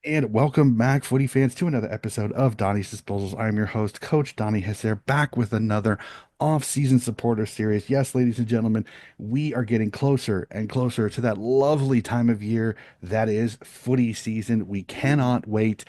And welcome back, footy fans, to another episode of Donnie's Disposals. I'm your host, Coach Donnie Hesser, back with another off-season supporter series. Yes, ladies and gentlemen, we are getting closer and closer to that lovely time of year that is footy season. We cannot wait.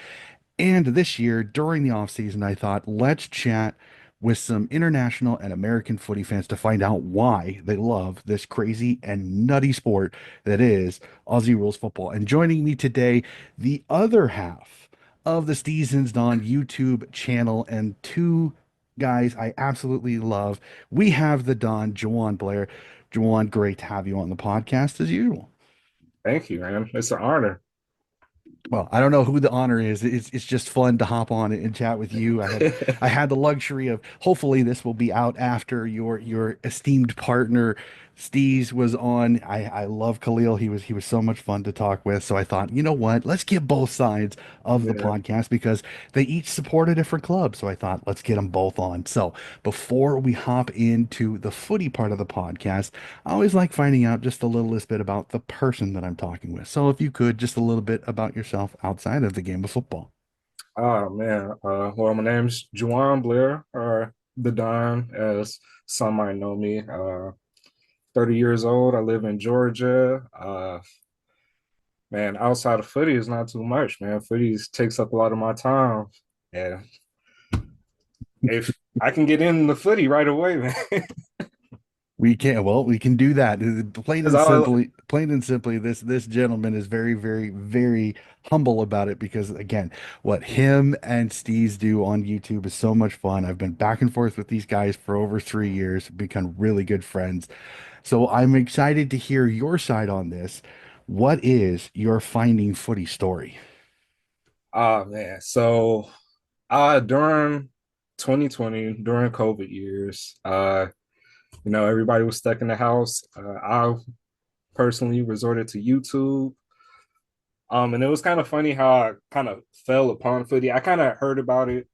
And this year, during the offseason, I thought, let's chat with some international and American footy fans to find out why they love this crazy and nutty sport that is Aussie rules football. And joining me today, the other half of the Seasons Don YouTube channel, and two guys I absolutely love. We have the Don, Jawan Blair. Jawan, great to have you on the podcast as usual. Thank you, man. It's an honor. Well, I don't know who the honor is. It's just fun to hop on and chat with you. I had the luxury of, hopefully this will be out after your esteemed partner Steez was on. I love Khalil. He was so much fun to talk with. So I thought, you know what? Let's get both sides of the Yeah. podcast because they each support a different club. So I thought, let's get them both on. So before we hop into the footy part of the podcast, I always like finding out just a little bit about the person that I'm talking with. So if you could, just a little bit about yourself outside of the game of football. Oh man. Well, my name's Juwan Blair, or the Don, as some might know me. 30 years old. I live in Georgia. Man, outside of footy is not too much, man. Footy takes up a lot of my time. And if I can get in the footy right away, man. We can, well, we can do that. Because I Plain and simply, this gentleman is very, very, very humble about it because again, what him and Steez do on YouTube is so much fun. I've been back and forth with these guys for over 3 years, become really good friends. So I'm excited to hear your side on this. What is your finding footy story? oh man. During 2020, during COVID years, everybody was stuck in the house. I personally resorted to YouTube. And it was kind of funny how I kind of fell upon footy. I kind of heard about it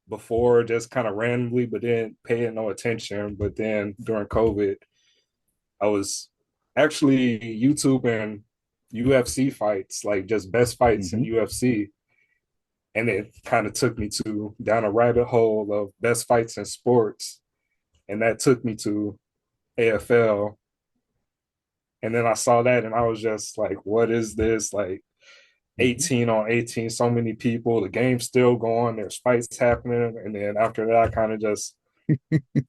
before, just kind of randomly, but didn't pay it no attention. But then during COVID, I was actually YouTubing UFC fights, like just best fights in Hmm. UFC. And it kind of took me to down a rabbit hole of best fights in sports. And that took me to AFL. And then I saw that and I was just like, what is this? Like, Hmm. 18 on 18, so many people, the game's still going, there's fights happening. And then after that, I kind of just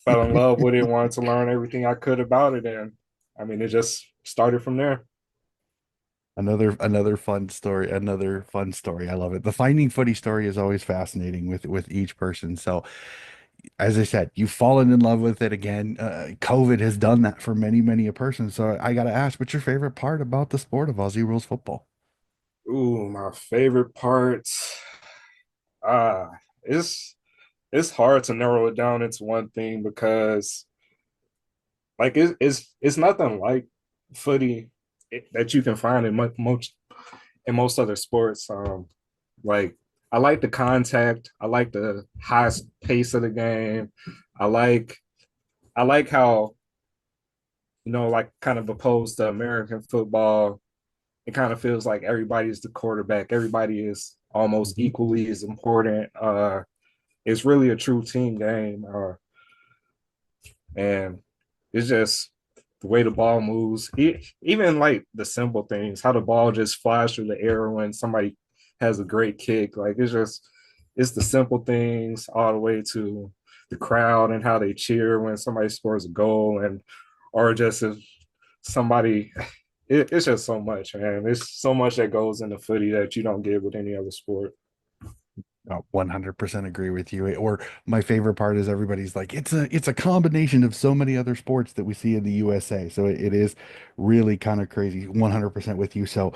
fell in love with it, wanted to learn everything I could about it. And I mean, it just started from there. Another fun story, another fun story. I love it. The finding footy story is always fascinating with each person. So, as I said, you've fallen in love with it again. COVID has done that for many, many a person. So I got to ask, what's your favorite part about the sport of Aussie rules football? Ooh, my favorite parts. Ah, it's it's hard to narrow it down into one thing because like it's nothing like footy that you can find in most other sports. Like I like the contact. I like the high pace of the game. I like I like how like kind of opposed to American football. It kind of feels like everybody's the quarterback. Everybody is almost Mhm. equally as important. It's really a true team game, and it's just the way the ball moves. Even like the simple things, how the ball just flies through the air when somebody has a great kick. Like it's the simple things all the way to the crowd and how they cheer when somebody scores a goal, and or just if somebody it's just so much, man. It's so much that goes into footy that you don't get with any other sport. 100% agree with you. Or my favorite part is everybody's like, it's a combination of so many other sports that we see in the USA. So it is really kind of crazy. 100% with you. So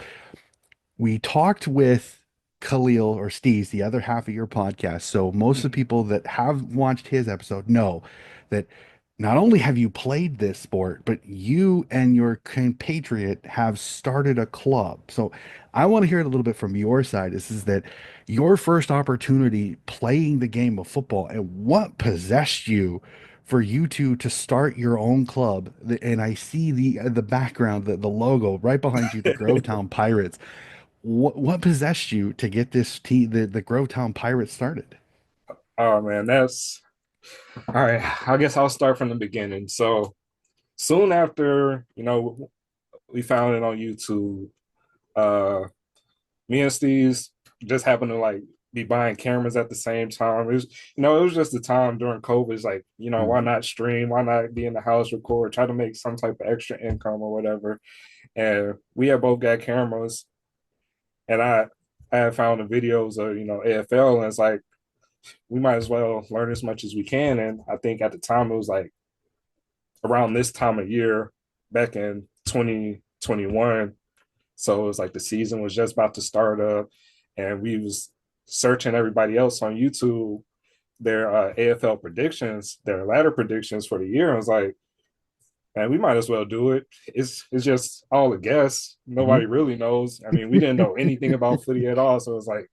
we talked with Khalil or Steez, the other half of your podcast. So most of the Mhm. people that have watched his episode know that not only have you played this sport, but you and your compatriot have started a club. So I want to hear it a little bit from your side. This is that your first opportunity playing the game of football and what possessed you for you to start your own club. And I see the background, the logo right behind you, the Grovetown Pirates. what possessed you to get this team, the Grovetown Pirates started? Oh man, that's all right. I guess I'll start from the beginning. So soon after, we found it on YouTube. Uh, Me and Steve's just happened to like be buying cameras at the same time. It was just the time during COVID. It's like, why Hmm. not stream? Why not be in the house, record, try to make some type of extra income or whatever. And we had both got cameras, and I had found the videos of AFL, and it's like we might as well learn as much as we can. And I think at the time it was like around this time of year, back in 2021. So it was like the season was just about to start up, and we was searching everybody else on YouTube their AFL predictions, their ladder predictions for the year. And I was like, man, we might as well do it. It's just all a guess. Hmm. Nobody really knows. I mean, we didn't know anything about footy at all, so it's like,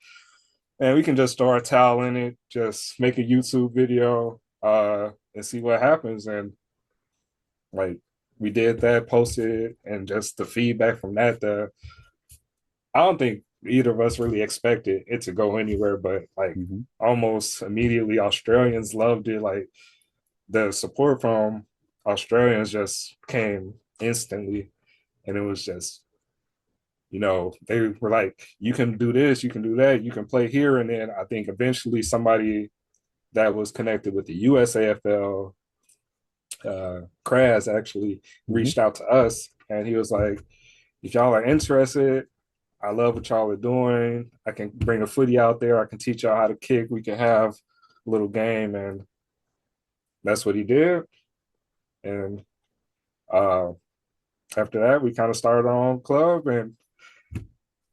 man, we can just throw our towel in it, just make a YouTube video, and see what happens. And like we did that, posted it, and just the feedback from that, I don't think either of us really expected it to go anywhere, but like Hmm. almost immediately Australians loved it. Like the support from Australians just came instantly. And it was just, they were like, you can do this, you can do that, you can play here. And then I think eventually somebody that was connected with the USAFL, Kraz, actually Hmm. reached out to us, and he was like, if y'all are interested, I love what y'all are doing. I can bring a footy out there. I can teach y'all how to kick. We can have a little game. And that's what he did. And uh, after that, we kind of started our own club. And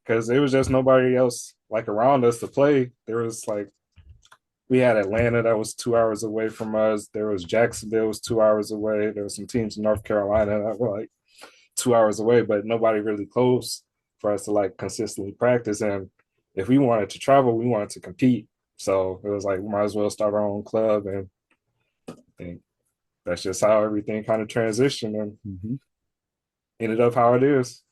because there was just nobody else like around us to play, there was like, we had Atlanta that was 2 hours away from us. There was Jacksonville was 2 hours away. There was some teams in North Carolina that were like 2 hours away, but nobody really close for us to like consistently practice. And if we wanted to travel, we wanted to compete. So it was like we might as well start our own club, and I think that's just how everything kind of transitioned and Hmm. ended up how it is.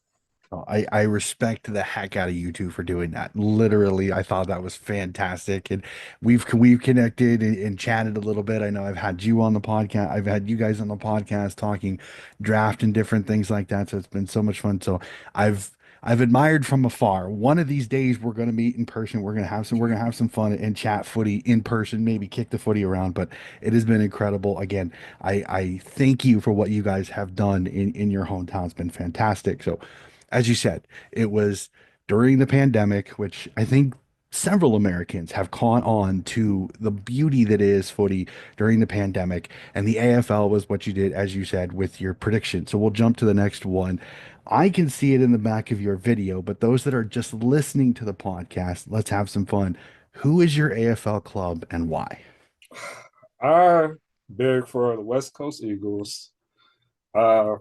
Oh, I respect the heck out of you two for doing that. Literally, I thought that was fantastic, and we've connected and chatted a little bit. I know I've had you on the podcast. I've had you guys on the podcast talking draft and different things like that. So it's been so much fun. So I've I've admired from afar. One of these days we're going to meet in person. We're going to have some fun and chat footy in person. Maybe kick the footy around. But it has been incredible. Again, I thank you for what you guys have done in your hometown. It's been fantastic. So as you said, it was during the pandemic, which I think several Americans have caught on to the beauty that is footy during the pandemic. And the AFL was what you did, as you said, with your prediction. So we'll jump to the next one. I can see it in the back of your video, but those that are just listening to the podcast, let's have some fun. Who is your AFL club and why? I big for the West Coast Eagles. Uh,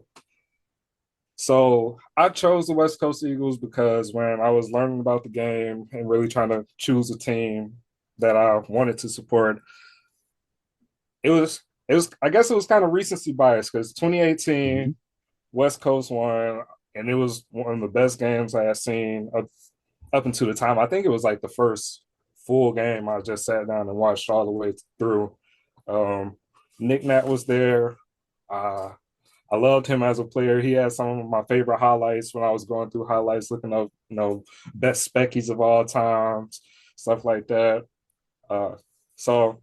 so I chose the West Coast Eagles because when I was learning about the game and really trying to choose a team that I wanted to support, it was I guess it was kind of recency bias because 2018 Mhm. West Coast won, and it was one of the best games I had seen up until the time. I think it was like the first full game I just sat down and watched all the way through. Um, Nick Nat was there. Uh, I loved him as a player. He had some of my favorite highlights when I was going through highlights, looking up, best speckies of all times, stuff like that. Uh, so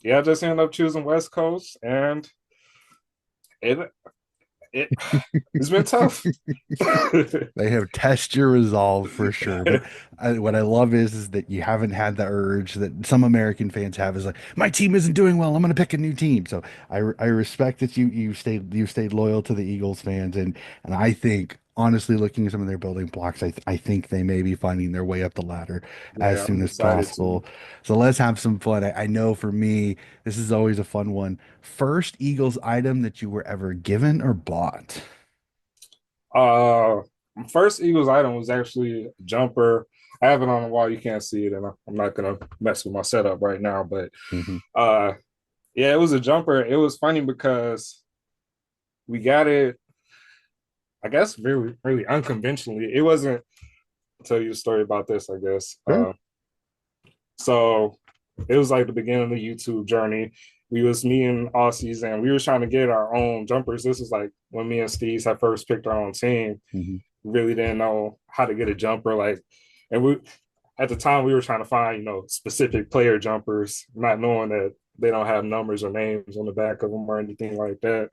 yeah, I just ended up choosing West Coast, and it it it's been tough. They have test your resolve for sure. But what I love is that you haven't had the urge that some American fans have is like, my team isn't doing well. I'm going to pick a new team. So I respect that you stayed loyal to the Eagles fans, and I think honestly, looking at some of their building blocks, I think they may be finding their way up the ladder as Yeah, soon I'm as excited to. possible. So let's have some fun. I know for me, this is always a fun one. First Eagles item that you were ever given or bought. Uh, my first Eagles item was actually a jumper. I have it on the wall. You can't see it, and I'm not gonna mess with my setup right now. But Hmm. uh, yeah, it was a jumper. It was funny because we got it, I guess, really, really unconventionally. It wasn't. tell you a story about this, I guess. Sure. So it was like the beginning of the YouTube journey. We was meeting all season. We were trying to get our own jumpers. This was like when me and Steve had first picked our own team. Mhm. We really didn't know how to get a jumper. Like, and we at the time we were trying to find, specific player jumpers, not knowing that they don't have numbers or names on the back of them or anything like that.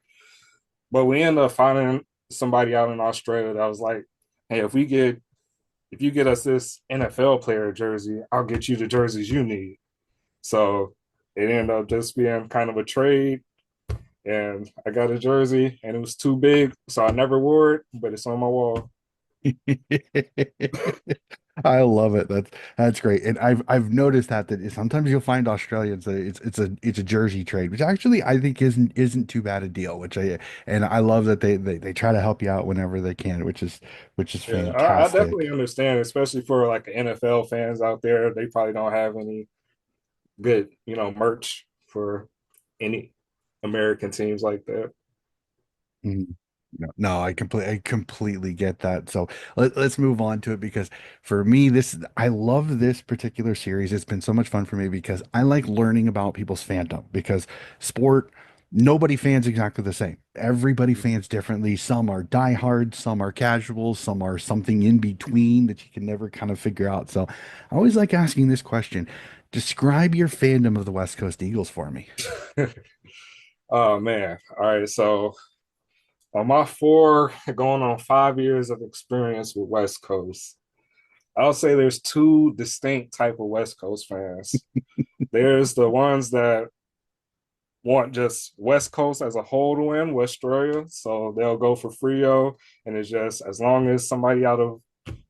But we ended up finding somebody out in Australia that was like, "Hey, if you get us this NFL player jersey, I'll get you the jerseys you need." So it ended up just being kind of a trade. And I got a jersey and it was too big. So I never wore it, but it's on my wall. I love it. That's great. And I've noticed that sometimes you'll find Australians that it's a jersey trade, which actually I think isn't too bad a deal, and I love that they try to help you out whenever they can, which is Yeah, I definitely fantastic. understand, especially for like NFL fans out there. They probably don't have any good, merch for any American teams like that. Mhm. No, I completely get that. So let's move on to it because for me, I love this particular series. It's been so much fun for me because I like learning about people's fandom because sport, nobody fans exactly the same. Everybody fans differently. Some are diehards, some are casuals, some are something in between that you can never kind of figure out. So I always like asking this question. Describe your fandom of the West Coast Eagles for me. Oh man. All right. So on my 4 going on 5 years of experience with West Coast, I'll say there's two distinct type of West Coast fans. There's the ones that want just West Coast as a whole to win, Australia. So they'll go for Frio, and it's just as long as somebody out of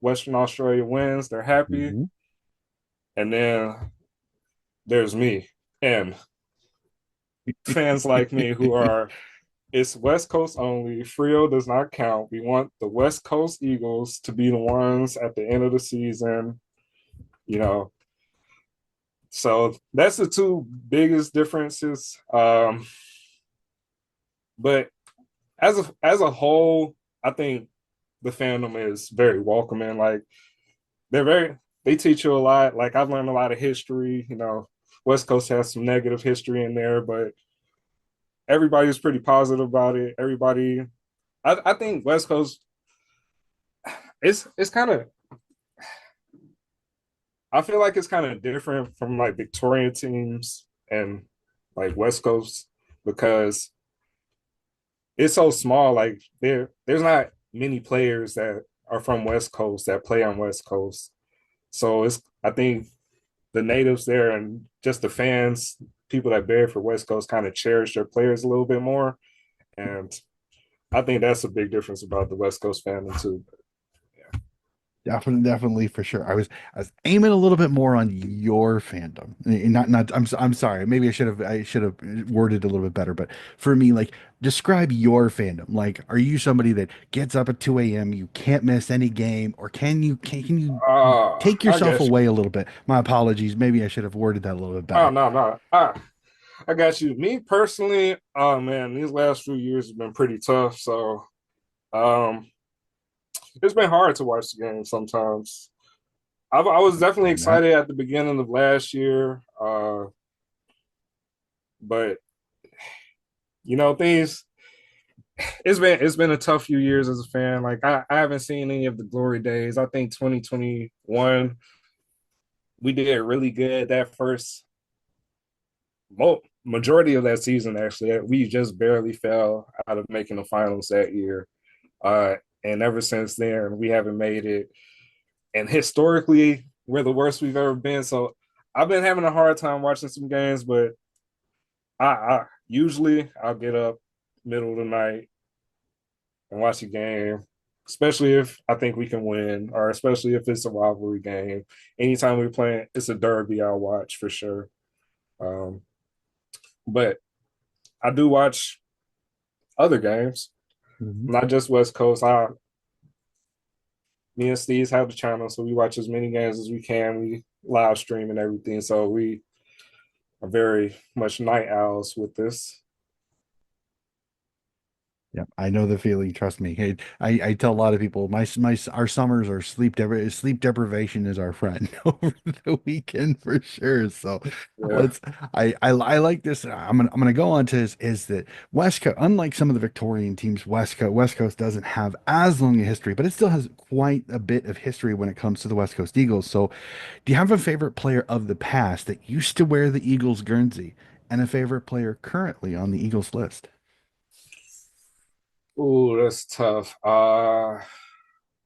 Western Australia wins, they're happy. Mhm. And then there's me and fans like me who are it's West Coast only. Frio does not count. We want the West Coast Eagles to be the ones at the end of the season, you know. So that's the two biggest differences. But as a whole, I think the fandom is very welcoming. Like they're very they teach you a lot. Like I've learned a lot of history. West Coast has some negative history in there, but everybody's pretty positive about it. I think West Coast, it's kind of I feel like it's kind of different from like Victorian teams and like West Coast because it's so small. Like there's not many players that are from West Coast that play on West Coast. So it's I think the natives there and just the fans, people that bear for West Coast kind of cherish their players a little bit more. And I think that's a big difference about the West Coast fandom too. Definitely, definitely for sure. I was aiming a little bit more on your fandom. Not I'm sorry. Maybe I should have worded it a little bit better, but for me, like describe your fandom. Like, are you somebody that gets up at 2 a.m., you can't miss any game, or can you take I yourself guess. away a little bit? My apologies. Maybe I should have worded that a little bit Oh better. no, no. I got you. Me personally, oh man, these last few years have been pretty tough. So um it's been hard to watch the game sometimes. I was definitely And that excited at the beginning of last year, but things. It's been a tough few years as a fan. Like I haven't seen any of the glory days. I think 2021 we did really good that first majority of that season. Actually, we just barely fell out of making the finals that year, and ever since then we haven't made it. And historically, we're the worst we've ever been. So I've been having a hard time watching some games, but I usually I'll get up middle of the night and watch a game, especially if I think we can win, or especially if it's a rivalry game. Anytime we're playing, it's a derby, I'll watch for sure. Um, but I do watch other games, Mhm. not just West Coast. Me and Steve's have the channel, so we watch as many games as we can. We live stream and everything, so we are very much night owls with this. Yeah, I know the feeling. Trust me. Hey, I tell a lot of people our summers are sleep deprivation is our friend over the weekend for sure. So Yeah. let's I like this. I'm gonna go on to is that West Coast, unlike some of the Victorian teams, West Coast doesn't have as long a history, but it still has quite a bit of history when it comes to the West Coast Eagles. So do you have a favorite player of the past that used to wear the Eagles Guernsey and a favorite player currently on the Eagles list? Ooh, that's tough. I'm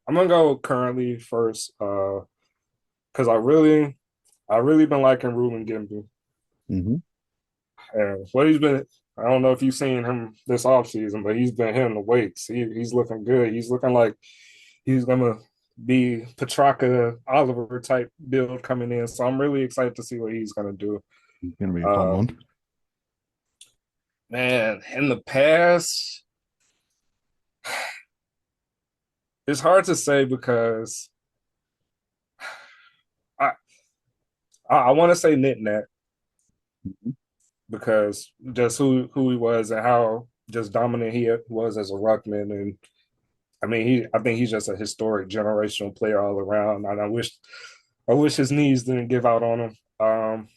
gonna go currently first, because I really been liking Ruben Gimby. Hmm. And what he's been, I don't know if you've seen him this offseason, but he's been hitting the weights. He's looking good. He's looking like he's gonna be Petrarca Oliver type build coming in. So I'm really excited to see what he's gonna do. It's gonna be a fun Uh, one. man, in the past, it's hard to say because I I want to say Knit because just who he was and how just dominant he was as a ruckman. And I mean, I think he's just a historic generational player all around. And I wish his knees didn't give out on him.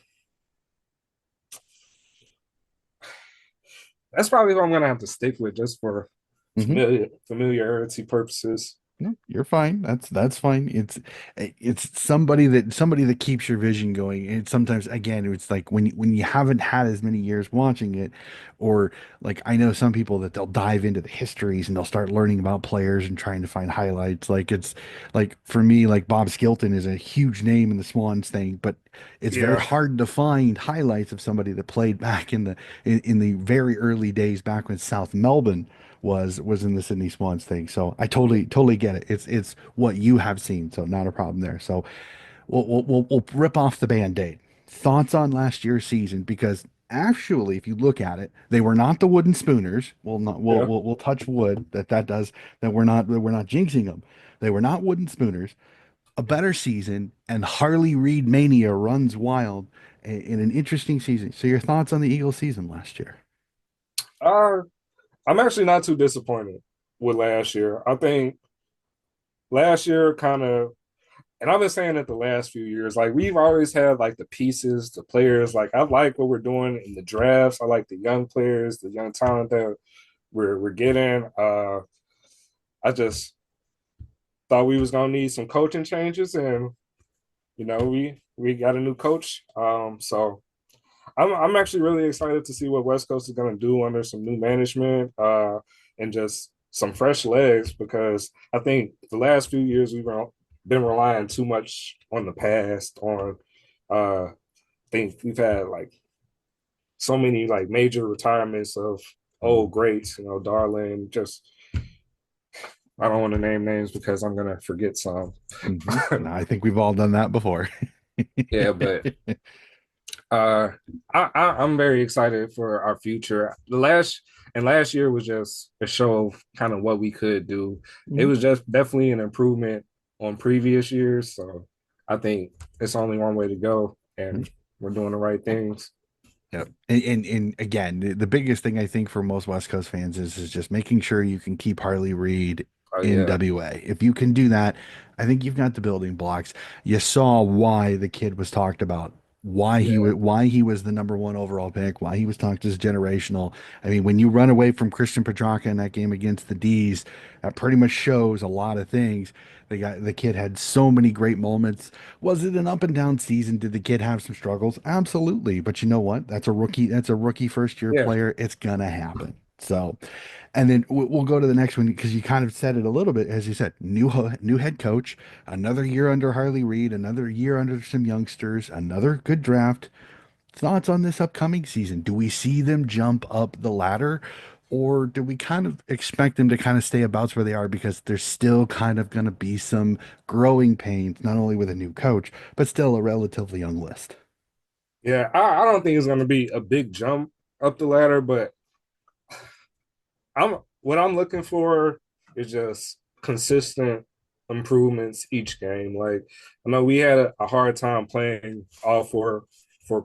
That's probably what I'm gonna have to stick with just for Hmm. familiarity purposes. No, you're fine. That's fine. It's somebody that keeps your vision going. And sometimes again, it's like when you haven't had as many years watching it, or like I know some people that they'll dive into the histories and they'll start learning about players and trying to find highlights. Like it's like for me, like Bob Skilton is a huge name in the Swans thing, but it's very Yeah, hard to find highlights of somebody that played back in the very early days back when South Melbourne was in the Sydney Swans thing. So I totally get it. It's what you have seen, so not a problem there. So we'll rip off the Band-Aid. Thoughts on last year's season because actually, if you look at it, they were not the wooden spooners. We'll not yeah. we'll touch wood that does that we're not jinxing them. They were not wooden spooners. A better season and Harley Reid mania runs wild in an interesting season. So your thoughts on the Eagles season last year? Uh, I'm actually not too disappointed with last year. I think last year kind of, and I've been saying it the last few years, like we've always had like the pieces, the players. Like I like what we're doing in the drafts. I like the young players, the young talent that we're getting. I just thought we was gonna need some coaching changes, and we got a new coach. So I'm actually really excited to see what West Coast is gonna do under some new management, and just some fresh legs because I think the last few years we've been relying too much on the past. I think we've had like so many like major retirements of old greats, Darlin, just I don't want to name names because I'm gonna forget some. Mm-hmm. No, I think we've all done that before. Yeah, but uh I'm very excited for our future. Last year was just a show of kind of what we could do. It Mhm. was just definitely an improvement on previous years. So I think it's only one way to go, and we're doing the right things. Yep. And again, the biggest thing I think for most West Coast fans is just making sure you can keep Harley Reid Oh in yeah. WA. If you can do that, I think you've got the building blocks. You saw why the kid was talked about, Yeah. why he was the number one overall pick, why he was talked as generational. I mean, when you run away from Christian Petrarca in that game against the D's, that pretty much shows a lot of things. The kid had so many great moments. Was it an up and down season? Did the kid have some struggles? Absolutely. But you know what? That's a rookie. That's a rookie first year Yeah. player. It's gonna happen. So, and then we'll go to the next one because you kind of said it a little bit, as you said, new head coach, another year under Harley Reid, another year under some youngsters, another good draft. Thoughts on this upcoming season? Do we see them jump up the ladder? Or do we kind of expect them to kind of stay about where they are because there's still kind of going to be some growing pains, not only with a new coach, but still a relatively young list? Yeah. I don't think it's gonna be a big jump up the ladder, but what I'm looking for is just consistent improvements each game. Like I know we had a hard time playing all four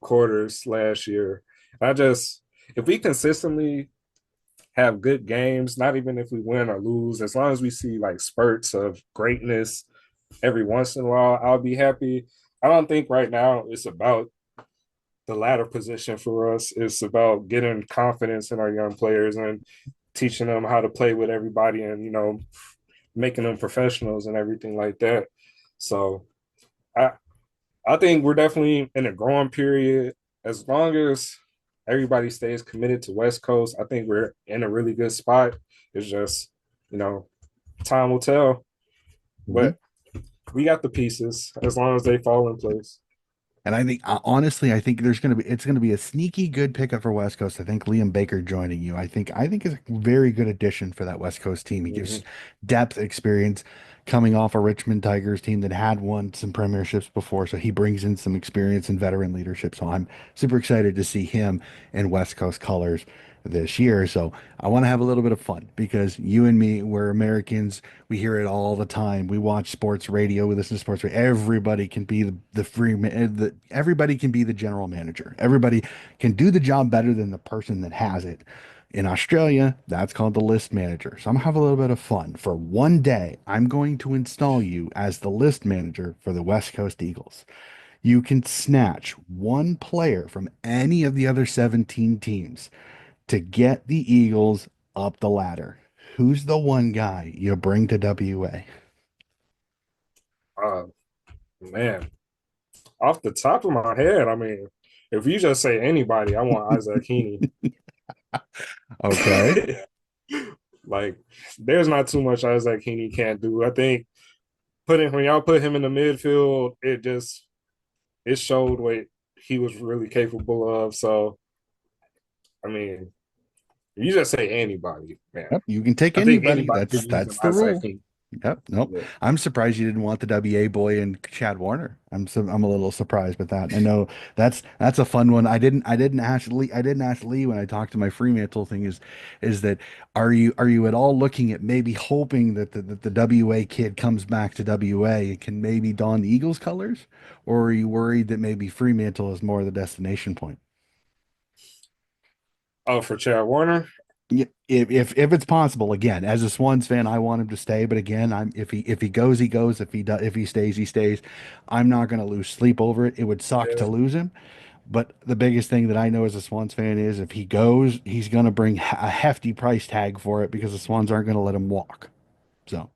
quarters last year. I just if we consistently have good games, not even if we win or lose, as long as we see like spurts of greatness every once in a while, I'll be happy. I don't think right now it's about the latter position for us. It's about getting confidence in our young players and teaching them how to play with everybody and, making them professionals and everything like that. So I I think we're definitely in a growing period. As long as everybody stays committed to West Coast, I think we're in a really good spot. It's just, you know, time will tell. Mhm. But we got the pieces as long as they fall in place. And I think honestly, I think there's going to be it's going to be a sneaky good pickup for West Coast. I think Liam Baker joining you. I think is a very good addition for that West Coast team. He gives Mm-hmm. depth, experience coming off a Richmond Tigers team that had won some premierships before. So he brings in some experience and veteran leadership. So I'm super excited to see him in West Coast colors this year. So I want to have a little bit of fun because you and me, we're Americans. We hear it all the time. We watch sports radio. We listen to sports radio. Everybody can be everybody can be the general manager. Everybody can do the job better than the person that has it. In Australia, that's called the list manager. So I'm gonna have a little bit of fun. For one day, I'm going to install you as the list manager for the West Coast Eagles. You can snatch one player from any of the other 17 teams to get the Eagles up the ladder. Who's the one guy you bring to WA? Uh, man, off the top of my head, I mean, if you just say anybody, I want Isaac Heaney. Okay. Like, there's not too much Isaac Heaney can't do. I think putting when y'all put him in the midfield, it showed what he was really capable of. So, I mean, if you just say anybody, man, Yep, you can take I think anybody. anybody That's could use an that's the Isaac rule. Heaney. Yep. Nope. Yeah. I'm surprised you didn't want the WA boy and Chad Warner. I'm a little surprised with that. I know that's a fun one. I didn't ask Lee when I talked to my Fremantle thing is that are you at all looking at maybe hoping that the WA kid comes back to WA and can maybe don the Eagles colors, or are you worried that maybe Fremantle is more the destination point? Oh, for Chad Warner. Yeah, if it's possible, again, as a Swans fan, I want him to stay. But again, if he goes, he goes. If he stays, he stays. I'm not going to lose sleep over it. It would suck to Yeah. lose him. But the biggest thing that I know as a Swans fan is if he goes, he's going to bring a hefty price tag for it because the Swans aren't going to let him walk. So,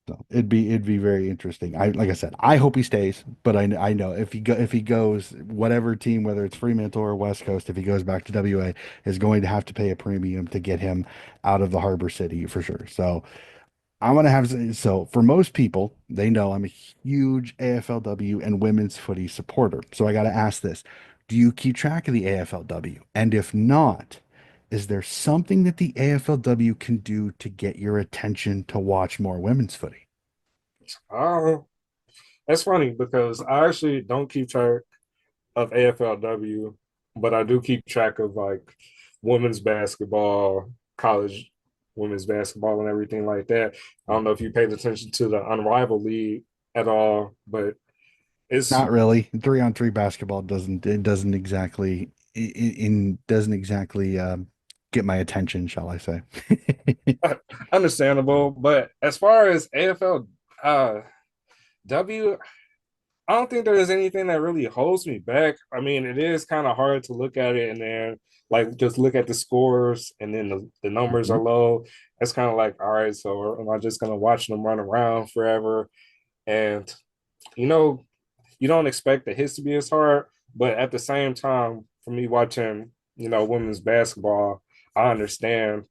so it'd be very interesting. Like I said, I hope he stays, but I know if he goes, whatever team, whether it's Fremantle or West Coast, if he goes back to WA, is going to have to pay a premium to get him out of the harbor city for sure. So I'm gonna have so for most people, they know I'm a huge AFLW and women's footy supporter. So I got to ask this: do you keep track of the AFLW? And if not, is there something that the AFLW can do to get your attention to watch more women's footy? Oh, that's funny because I actually don't keep track of AFLW, but I do keep track of like women's basketball, college women's basketball, and everything like that. I don't know if you paid attention to the Unrivaled League at all, but it's Not really. 3-on-3 basketball doesn't exactly doesn't exactly get my attention, shall I say? understandable. But as far as AFL W, I don't think there is anything that really holds me back. I mean, it is kind of hard to look at it and then like just look at the scores and then the numbers Mhm. are low. It's kind of like, all right, so am I just gonna watch them run around forever? And you know, you don't expect the hits to be as hard, but at the same time, for me watching, women's basketball, I understand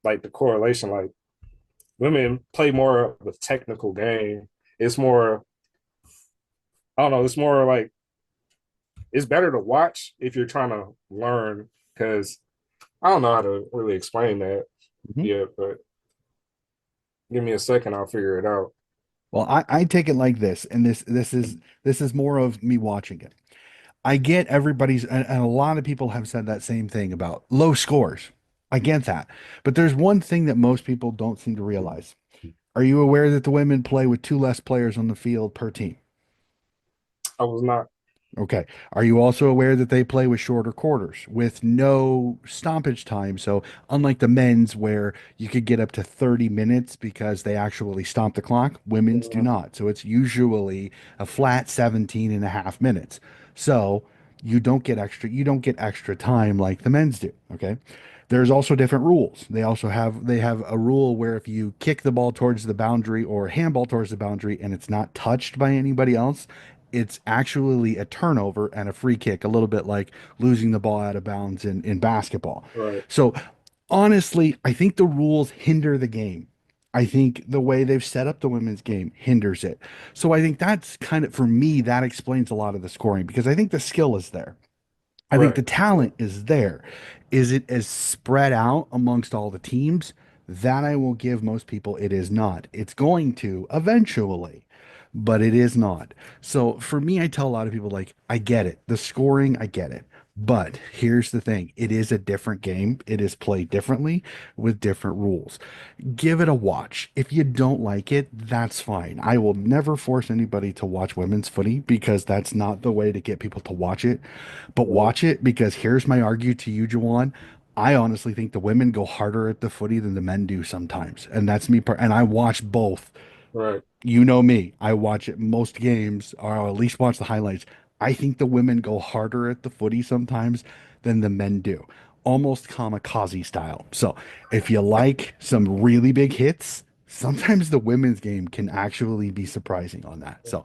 like the correlation. Like women play more of a technical game. It's more, I don't know, it's more like it's better to watch if you're trying to learn because I don't know how to really explain that Mhm. yet, but give me a second, I'll figure it out. Well, I take it like this, and this is more of me watching it. I get everybody's, and a lot of people have said that same thing about low scores. I get that. But there's one thing that most people don't seem to realize. Are you aware that the women play with two less players on the field per team? I was not. Okay. Are you also aware that they play with shorter quarters with no stoppage time? So, unlike the men's where you could get up to 30 minutes because they actually stop the clock, women's do Mhm. not. So, it's usually a flat 17 and a half minutes. So, you don't get extra time like the men's do, okay? There's also different rules. They have a rule where if you kick the ball towards the boundary or handball towards the boundary and it's not touched by anybody else, it's actually a turnover and a free kick, a little bit like losing the ball out of bounds in basketball. Right, So honestly, I think the rules hinder the game. I think the way they've set up the women's game hinders it. So I think that's kind of, for me, that explains a lot of the scoring because I think the skill is there. I think right, the talent is there. Is it as spread out amongst all the teams? That I will give most people it is not. It's going to eventually, but it is not. So for me, I tell a lot of people, like, I get it. The scoring, I get it. But here's the thing, it is a different game. It is played differently with different rules. Give it a watch. If you don't like it, that's fine. I will never force anybody to watch women's footy because that's not the way to get people to watch it. But right, watch it because here's my argue to you, Jawan. I honestly think the women go harder at the footy than the men do sometimes. And that's me. And I watch both. right. You know me. I watch it most games, or I'll at least watch the highlights. I think the women go harder at the footy sometimes than the men do, almost kamikaze style. So if you like some really big hits, sometimes the women's game can actually be surprising on that. So,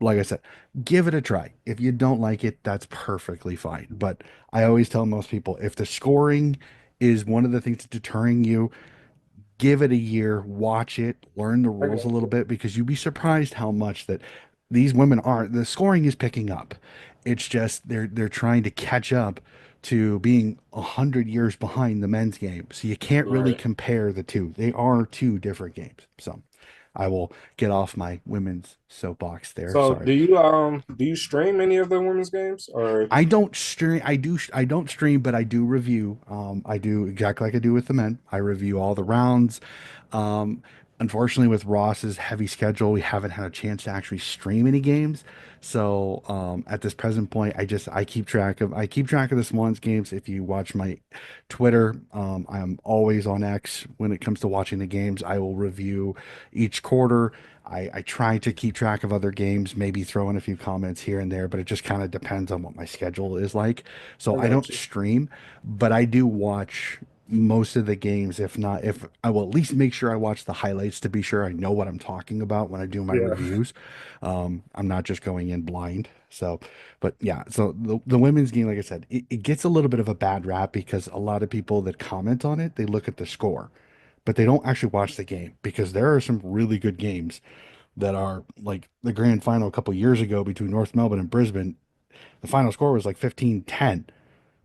like I said, give it a try. If you don't like it, that's perfectly fine. But I always tell most people if the scoring is one of the things deterring you, give it a year, watch it, learn the I rules a got little you. bit because you'd be surprised how much that these women are. The scoring is picking up. It's just they're trying to catch up to being 100 years behind the men's game. So you can't really Right. compare the two. They are two different games. So I will get off my women's soapbox there. So Sorry. do you stream any of the women's games or I don't stream. I don't stream, but I do review. I do exactly like I do with the men. I review all the rounds. Um, Unfortunately, with Ross's heavy schedule, we haven't had a chance to actually stream any games. So at this present point, I keep track of this one's games. If you watch my Twitter, I'm always on X when it comes to watching the games. I will review each quarter. I try to keep track of other games, maybe throw in a few comments here and there, but it just kind of depends on what my schedule is like. So I I got don't you. stream, but I do watch most of the games. If not, if I will at least make sure I watch the highlights to be sure I know what I'm talking about when I do my Yeah. reviews. I'm not just going in blind. So, but yeah, so the women's game, like I said, it gets a little bit of a bad rap because a lot of people that comment on it, they look at the score, but they don't actually watch the game because there are some really good games that are like the grand final a couple years ago between North Melbourne and Brisbane. The final score was like 15-10.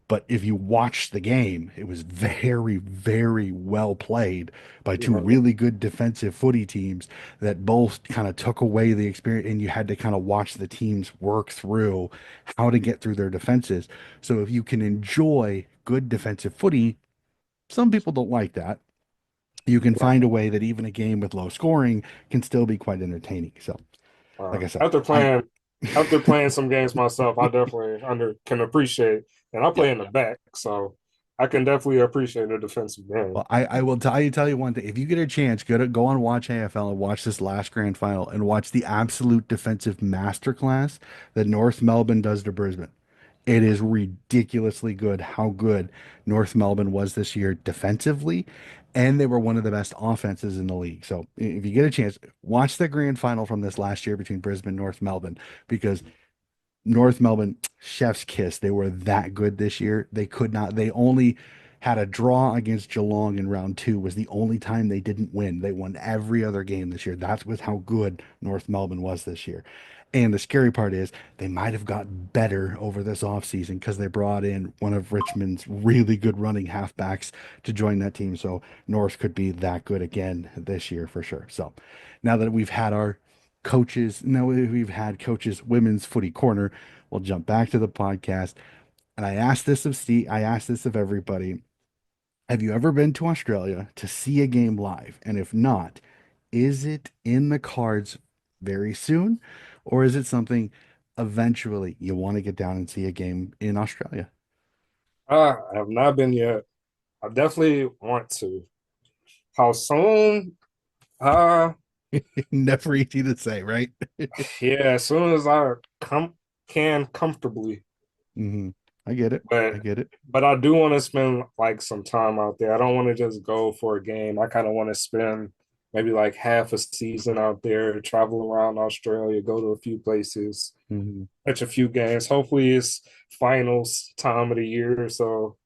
But if you watch the game, it was very, very well played by two Right. really good defensive footy teams that both kind of took away the experience, and you had to kind of watch the teams work through how to get through their defenses. So if you can enjoy good defensive footy, some people don't like that. You can Right. find a way that even a game with low scoring can still be quite entertaining. So, like I said, After I playing some games myself, I definitely under can appreciate, and I yeah. play in the back, so I can definitely appreciate a defensive game. Well, I will tell you one thing. If you get a chance, go on watch AFL and watch this last grand final and watch the absolute defensive masterclass that North Melbourne does to Brisbane. It is ridiculously good how good North Melbourne was this year defensively, and they were one of the best offenses in the league. So if you get a chance, watch the grand final from this last year between Brisbane and North Melbourne because North Melbourne, chef's kiss. They were that good this year. They could not, they only had a draw against Geelong in round two, was the only time they didn't win. They won every other game this year. That's with how good North Melbourne was this year. And the scary part is they might have got better over this offseason because they brought in one of Richmond's really good running halfbacks to join that team. So North could be that good again this year for sure. So now that we've had coaches women's footy corner, we'll jump back to the podcast. And I asked this of Steve, I asked this of everybody. Have you ever been to Australia to see a game live? And if not, is it in the cards very soon? Or is it something eventually you want to get down and see a game in Australia. I have not been yet. I definitely want to. How soon? Uh, Never easy to say, right? yeah, as soon as I can comfortably. Hmm. I get it. I But get it. I do want to spend like some time out there. I don't want to just go for a game. I kind of want to spend maybe like half a season out there, travel around Australia, go to a few places, Hmm. catch a few games. Hopefully it's finals time of the year. So,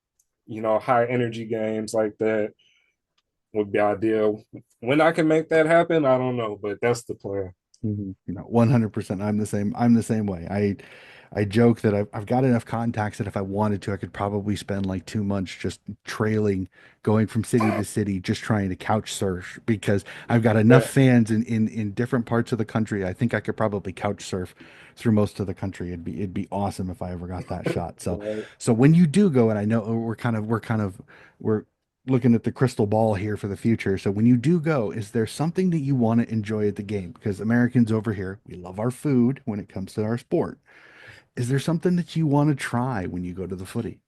high energy games like that would be ideal. When I can make that happen, I don't know, but that's the plan. 100%. I'm the same. I'm the same way. I joke that I've got enough contacts that if I wanted to, I could probably spend like 2 months just trailing, going from city to city, just trying to couch surf because I've got enough Yeah. fans in different parts of the country. I think I could probably couch surf through most of the country. It'd be awesome if I ever got that shot. So Right. so when you do go, and I know we're looking at the crystal ball here for the future. So when you do go, is there something that you want to enjoy at the game? Because Americans over here, we love our food when it comes to our sport. Is there something that you want to try when you go to the footy?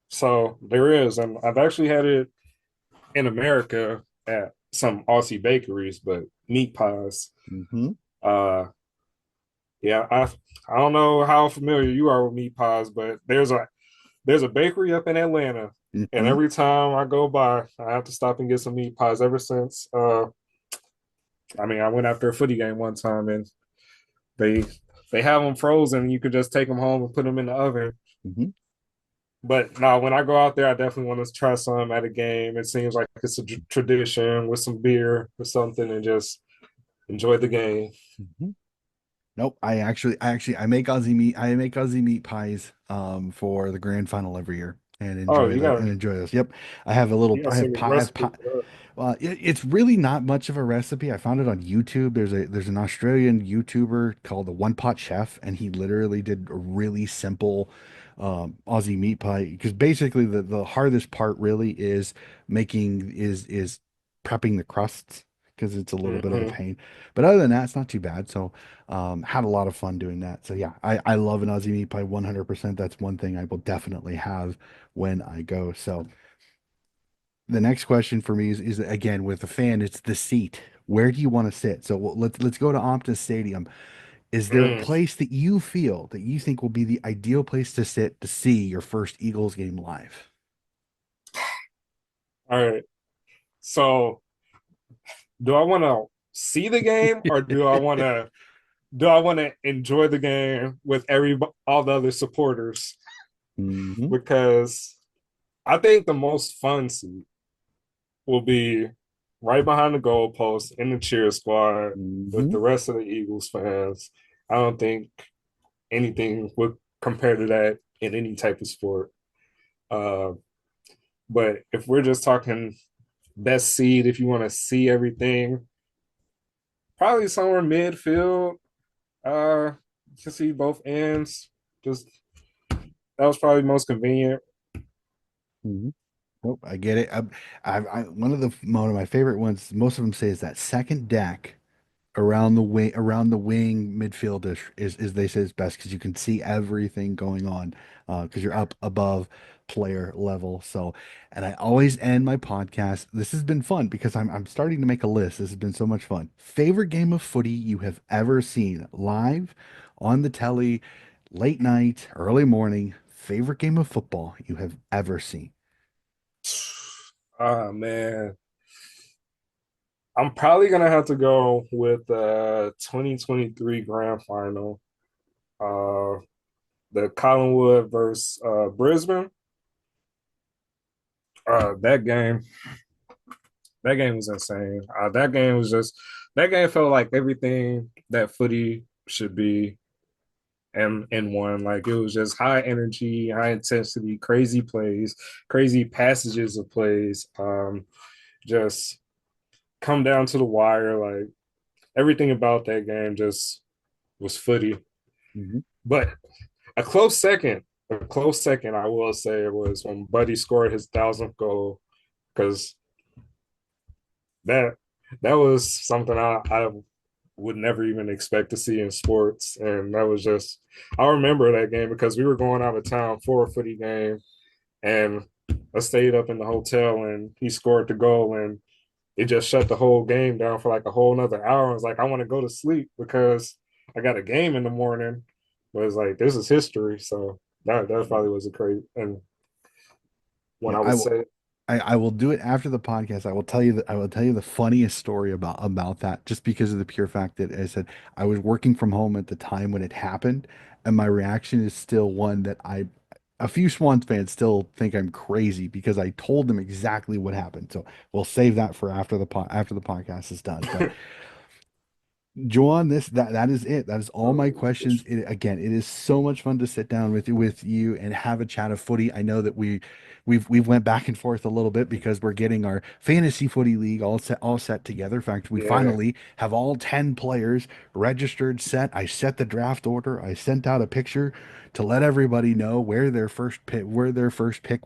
So there is, and I've actually had it in America at some Aussie bakeries, but meat pies. Mm-hmm. Uh, yeah, I don't know how familiar you are with meat pies, but there's a bakery up in Atlanta, and Mm-hmm. every time I go by, I have to stop and get some meat pies. Ever since, I mean, I went after a footy game one time, and they they have them frozen. You could just take them home and put them in the oven. Mm-hmm. But no, when I go out there, I definitely want to try some at a game. It seems like it's a tradition with some beer or something, and just enjoy the game. Mm-hmm. Nope. I make Aussie meat pies for the grand final every year and Oh, enjoy those. Yep. you got to I have send me the pie I have recipe pie. for that. Well, it's really not much of a recipe. I found it on YouTube. There's an Australian YouTuber called the One Pot Chef, and he literally did a really simple Aussie meat pie. Because basically the hardest part really is prepping the crusts because it's a little bit of a Mm-hmm. pain. But other than that, it's not too bad. So had a lot of fun doing that. So yeah, I love an Aussie meat pie 100%. That's one thing I will definitely have when I go. So the next question for me is again with the fan, it's the seat. Where do you want to sit? So let's go to Optus Stadium. Is there a Mm. place that you feel that you think will be the ideal place to sit to see your first Eagles game live? All right. So, do I want to see the game, or do I want to enjoy the game with all the other supporters? Hmm. Because I think the most fun seat will be right behind the goalpost in the cheer squad with Hmm. the rest of the Eagles fans. I don't think anything would compare to that in any type of sport. Uh, but if we're just talking best seed, if you want to see everything, probably somewhere midfield. To see both ends. Just that was probably most convenient. Hmm. Nope, I get it. One of my favorite ones. Most of them say is that second deck around the wing midfield is they say is best because you can see everything going on because you're up above player level. So, and I always end my podcast. This has been fun because I'm starting to make a list. This has been so much fun. Favorite game of footy you have ever seen live on the telly, late night, early morning. Favorite game of football you have ever seen. Ah man, I'm probably gonna have to go with the 2023 Grand Final. Uh, the Collinwood versus Brisbane. Uh, that game, that game was insane. That game felt like everything that footy should be, and in one. Like it was just high energy, high intensity, crazy plays, crazy passages of plays. Just come down to the wire. Like everything about that game just was footy. Mhm. But a close second, I will say, it was when Buddy scored his 1,000th goal because that that was something I would never even expect to see in sports. And that was just, I remember that game because we were going out of town for a footy game, and I stayed up in the hotel and he scored the goal, and it just shut the whole game down for like a whole nother hour. I was like, I want to go to sleep because I got a game in the morning. But it's like, this is history. So that probably was a crazy, and when Yeah, I would say, I will do it after the podcast. I will tell you that I will tell you the funniest story about that, just because of the pure fact that I said I was working from home at the time when it happened, and my reaction is still one that a few Swans fans still think I'm crazy because I told them exactly what happened. So we'll save that for after the podcast is done. But Joanne, that is it. That is all my questions. Again, it is so much fun to sit down with you and have a chat of footy. I know that we've went back and forth a little bit because we're getting our fantasy footy league all set together. In fact, we yeah, finally have all 10 players registered, set. I set the draft order. I sent out a picture to let everybody know where their first pick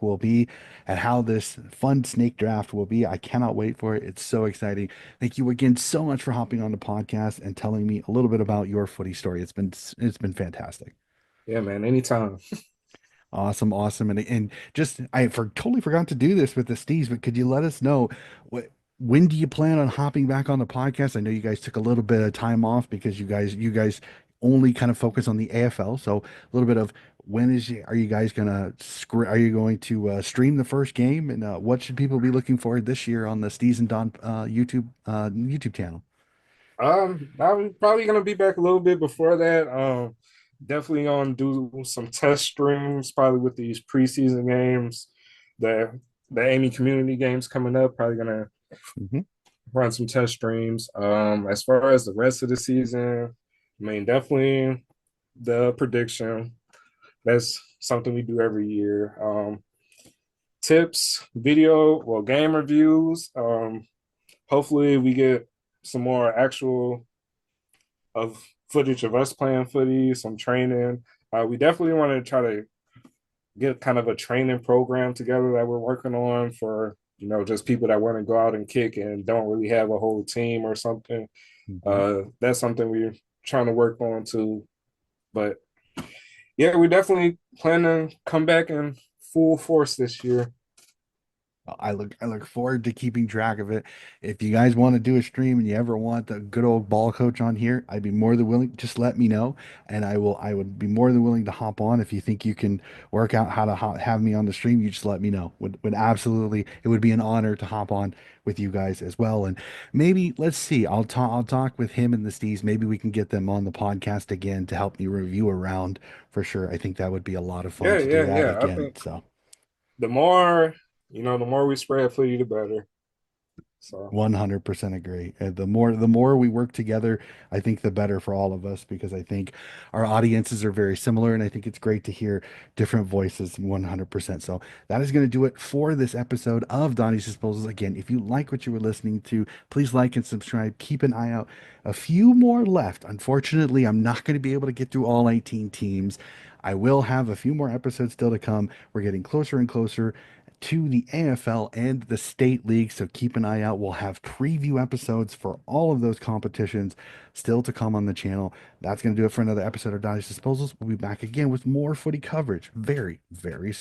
will be and how this fun snake draft will be. I cannot wait for it. It's so exciting. Thank you again so much for hopping on the podcast and telling me a little bit about your footy story. It's been fantastic. yeah, man, anytime. Awesome, awesome. And just totally forgot to do this with the Steves, but could you let us know what when do you plan on hopping back on the podcast? I know you guys took a little bit of time off because you guys only kind of focus on the AFL. So a little bit of are you guys are you going to stream the first game, and what should people be looking for this year on the Steves and Don YouTube channel? I'm probably gonna be back a little bit before that. Definitely gonna do some test streams, probably with these preseason games, the the Amy community games coming up. Probably gonna Mhm. run some test streams. As far as the rest of the season, I mean, definitely the prediction. That's something we do every year. Tips, video, well, game reviews. Hopefully, we get some more actual of footage of us playing footy, some training. We definitely want to try to get kind of a training program together that we're working on for just people that want to go out and kick and don't really have a whole team or something. Mhm. That's something we're trying to work on too. But yeah, we definitely plan to come back in full force this year. I look forward to keeping track of it. If you guys want to do a stream and you ever want a good old ball coach on here, I'd be more than willing. Just let me know, and I would be more than willing to hop on. If you think you can work out how to have me on the stream, you just let me know. Would absolutely, it would be an honor to hop on with you guys as well. And maybe let's see. I'll talk with him and the Steves. Maybe we can get them on the podcast again to help me review a round for sure. I think that would be a lot of fun Yeah, to do yeah, that yeah. I again. think So. the more the more we spread footy, the better. So 100% agree. The more we work together, I think the better for all of us because I think our audiences are very similar and I think it's great to hear different voices 100%. So that is going to do it for this episode of Donnie's Disposals. Again, if you like what you were listening to, please like and subscribe. Keep an eye out. A few more left. Unfortunately, I'm not going to be able to get through all 18 teams. I will have a few more episodes still to come. We're getting closer and closer to the AFL and the state league. So keep an eye out. We'll have preview episodes for all of those competitions still to come on the channel. That's going to do it for another episode of Donnie's Disposals. We'll be back again with more footy coverage very, very soon.